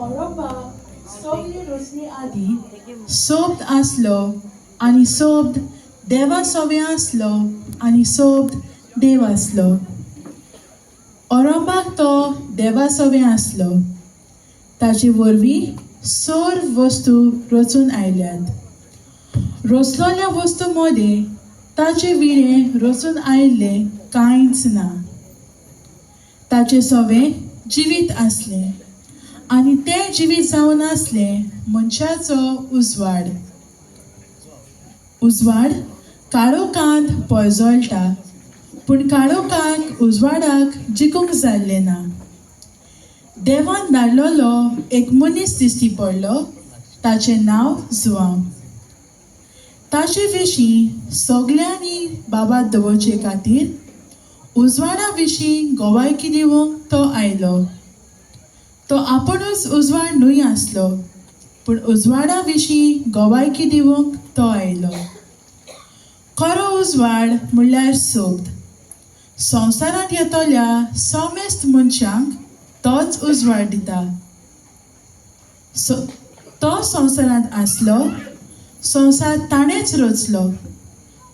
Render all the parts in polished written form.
ओरोपा सगळी रोसनी आदी सोबत आसलो आनी सोबत देवा सोबे आसलो आनी सोबत देव आसलो. ओरोपाक तो देवा सोबे आसलो. ताचे वरवीं सोर वस्तू रचून आयल्यात. रचलोल्या वस्तू मदें ताचे विणे रचून आयिल्ले कांयच ना. ताचे सोबे जिवीत आसले आनी तें जिवीत जावन आसलें मनशाचो उजवाड. उजवाड काळोखांत पळजळटा, पूण काळोखाक उजवाडाक जिखूंक जाल्लें ना. देवान धाडलोलो एक मनीस दिश्टी पडलो, ताचें नांव जुआंव. ताचे विशीं सगल्यांनी बाबात दवरचे खातीर उजवाडा विशीं गोवायकी दिवंक तो आयलो. तो आपुणूच उजवाड न्हय आसलो, पूण उजवाडा विशीं गोवायकी दिवंक तो आयलो. खरो उजवाड म्हणल्यार सोब. संवसारांत येतल्या सोमेस्त मनशांक तोच उजवाड दिता. तो संवसारांत आसलो, संवसार ताणेंच रचलो,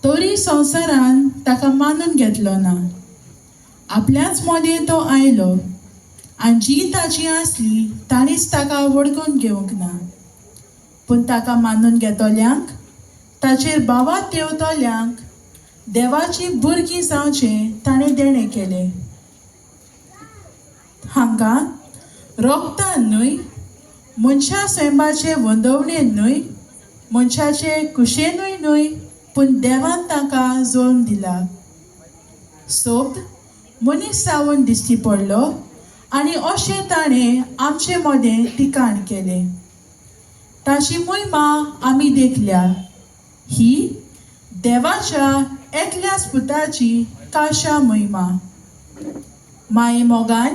तरी संवसारान ताका मानून घेतलो ना. आपल्याच मोदें तो आयलो आनी जी ताची आसली ताणीच ताका वळखून घेवंक ना. पूण ताका मानून घेतल्यांक, ताचेर बाबात देंवतल्यांक देवाची भुरगीं जावचें ताणें देणें केलें. हांकां रोगतान न्हय, मनशा सैमाचे वंदवणेन न्हय, मनशाचे कुशेनूय न्हय, पूण देवान तांकां जल्म दिला. सोब मनीस जावन दिश्टी पडलो आनी अशें ताणें आमचे मोदें ठिकाण केलें. ताची महिमा आमी देखल्या. ही देवाच्या एकल्याच पुताची काशा महिमा. माये मोगान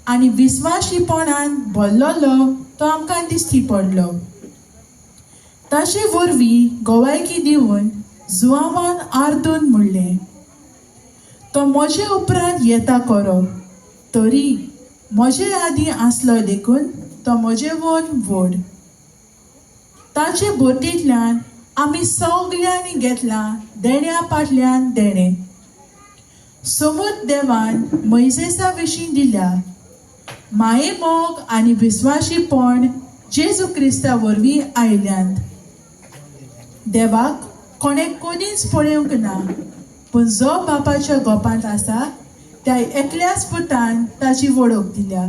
आनी विस्वाशीपणान भरलोलो तो आमकां दिश्टी पडलो. ताचे वरवीं गोवायकी दिवन जुआंवान आर्दून म्हणलें, तो म्हजे उपरांत येता खरो, तरी म्हजे आदीं आसलो देखून तो म्हजे वन व्हड. ताचे बोटींतल्यान आमी सगल्यांनी घेतलां देण्या फाटल्यान देणें. समूद देवान मोइसेसा विशीं दिल्या. माये मोग आनी विस्वाशीपण जेजू क्रिस्ता वरवीं आयल्यांत. देवाक कोणें कोणीच पळोवंक ना, पूण जो बापाच्या गोपांत आसा त्या एकल्याच पुतान ताची वळख दिल्या.